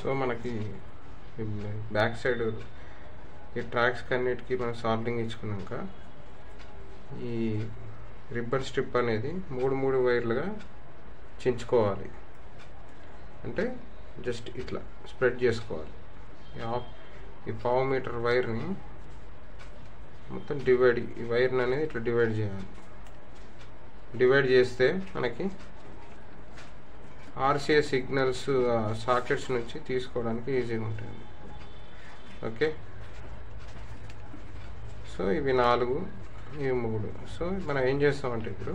So మనకి back side ఈ tracks కన్నిటికి మనం సాల్డింగ్ ఇచ్చుకున్నాక ఈ రిబ్బన్ స్ట్రిప్ అనేది మూడు వైర్లుగా చించుకోవాలి. అంటే జస్ట్ ఇట్లా స్ప్రెడ్ చేసుకోవాలి. ఈ 1/2 మీటర్ వైర్ని మొత్తం ఈ వైర్ని అనేది ఇట్లా డివైడ్ చేయాలి. డివైడ్ చేస్తే మనకి RCA సిగ్నల్స్ సాకెట్స్ నుంచి తీసుకోవడానికి ఈజీగా ఉంటుంది. ఓకే, సో ఇవి 4, ఇవి 3. సో మనం ఏం చేస్తామంటే ఇప్పుడు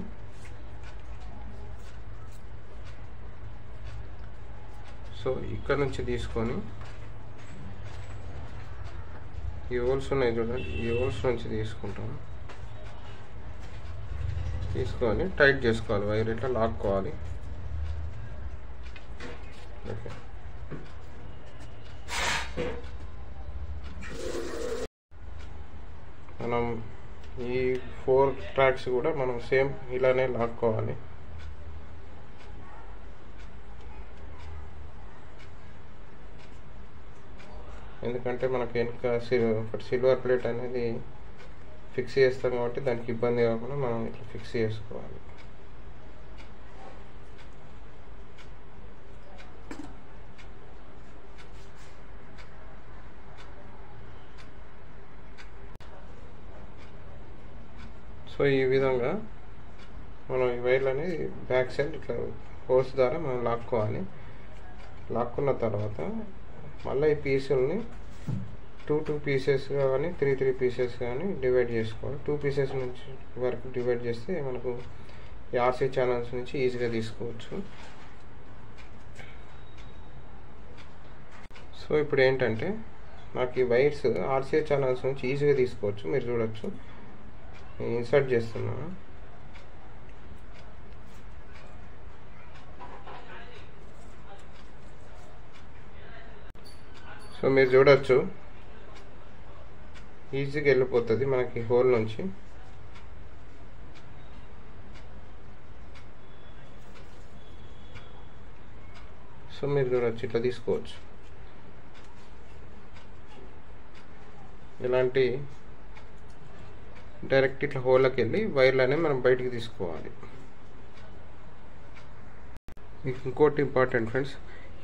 సో ఇక్కడ నుంచి తీసుకొని ఈ హోల్స్ ఉన్నాయి చూడండి, ఈ హోల్స్ నుంచి తీసుకొని టైట్ చేసుకోవాలి. వైర్ ఇట్లా లాక్కోవాలి. ఓకే, మనం ఈ 4 ట్రాక్స్ కూడా మనం సేమ్ ఇలానే లాక్కోవాలి. ఎందుకంటే మనకి వెనుక సిల్వర్ ప్లేట్ అనేది ఫిక్స్ చేస్తాం కాబట్టి దానికి ఇబ్బంది కాకుండా మనం ఇట్లా ఫిక్స్ చేసుకోవాలి. సో ఈ విధంగా మనం ఈ వైర్లని బ్యాక్ సైడ్ ఇట్లా హోల్స్ ద్వారా మనం లాక్కోవాలి. లాక్కున్న తర్వాత మళ్ళీ ఈ పీసుల్ని 2 పీసెస్గా కానీ 3 పీసెస్ కానీ డివైడ్ చేసుకోవాలి. 2 పీసెస్ నుంచి వరకు డివైడ్ చేస్తే మనకు ఈ RCA ఛానల్స్ నుంచి ఈజీగా తీసుకోవచ్చు. సో ఇప్పుడు ఏంటంటే నాకు ఈ వైర్స్ RCA ఛానల్స్ నుంచి ఈజీగా తీసుకోవచ్చు. మీరు చూడొచ్చు, ఇన్సర్ట్ చేస్తున్నాను. సో మీరు చూడొచ్చు, ఈజీగా వెళ్ళిపోతుంది మనకి హోల్ నుంచి. సో మీరు చూడొచ్చు, ఇట్లా తీసుకోవచ్చు. ఇలాంటి డైరెక్ట్ ఇట్లా హోల్లోకి వెళ్ళి వైర్లు అనేవి మనం బయటికి తీసుకోవాలి. ఇంకోటి ఇంపార్టెంట్ ఫ్రెండ్స్,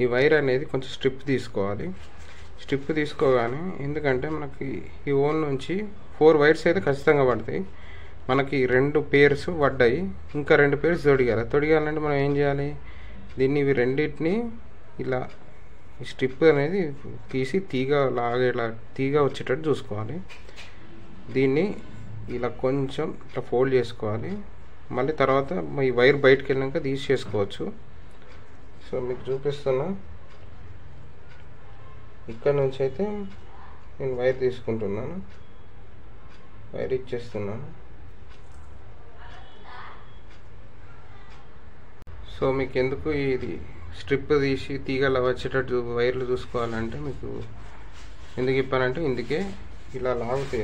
ఈ వైర్ అనేది కొంచెం స్ట్రిప్ తీసుకోవాలి. స్ట్రిప్ తీసుకోగానే, ఎందుకంటే మనకి ఈ హోల్ నుంచి 4 వైర్స్ అయితే ఖచ్చితంగా పడతాయి. మనకి 2 పేర్స్ పడ్డాయి, ఇంకా 2 పేర్స్ తొడిగాలంటే మనం ఏం చేయాలి, ఇవి రెండింటిని ఇలా ఈ స్ట్రిప్ అనేది తీసి తీగ వచ్చేటట్టు చూసుకోవాలి. దీన్ని ఇలా కొంచెం ఇట్లా ఫోల్డ్ చేసుకోవాలి. మళ్ళీ తర్వాత ఈ వైర్ బయటకు వెళ్ళాక తీసేసుకోవచ్చు. సో మీకు చూపిస్తున్నా, ఇక్కడ నుంచి అయితే నేను వైర్ తీసుకుంటున్నాను, వైర్ ఇచ్చేస్తున్నాను. సో మీకు ఎందుకు ఇది స్ట్రిప్ తీసి తీగలా వచ్చేటట్టు వైర్లు చూసుకోవాలంటే, మీకు ఎందుకు చెప్పానంటే, ఇందుకే ఇలా లాగితే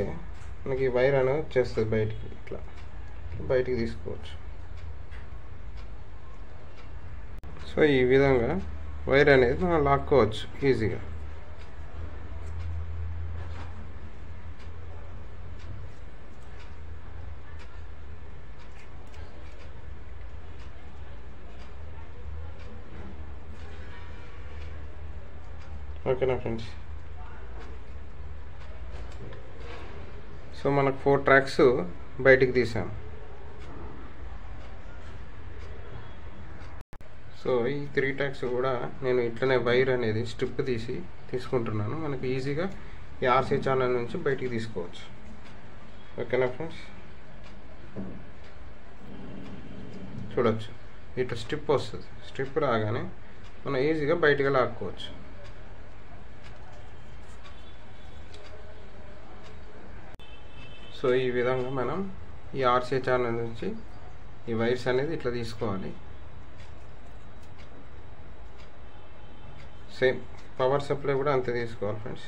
మనకి వైర్ అనేది వచ్చేస్తుంది బయటికి. ఇట్లా బయటికి తీసుకోవచ్చు. సో ఈ విధంగా వైర్ అనేది మనం లాక్కోవచ్చు ఈజీగా. ఓకేనా ఫ్రెండ్స్? సో మనకు 4 ట్రాక్స్ బయటికి తీసాం. సో ఈ 3 ట్రాక్స్ కూడా నేను ఇట్లనే వైర్ అనేది స్ట్రిప్ తీసుకుంటున్నాను. మనకి ఈజీగా ఈ RCA ఛానల్ నుంచి బయటికి తీసుకోవచ్చు. ఓకేనా ఫ్రెండ్స్? చూడొచ్చు, ఇట్లా స్ట్రిప్ వస్తుంది. స్ట్రిప్ రాగానే మనం ఈజీగా బయటికి లాక్కోవచ్చు. సో ఈ విధంగా మనం ఈ RCA ఛానల్ నుంచి ఈ వైర్స్ అనేది ఇట్లా తీసుకోవాలి. సేమ్ పవర్ సప్లై కూడా అంతే తీసుకోవాలి ఫ్రెండ్స్.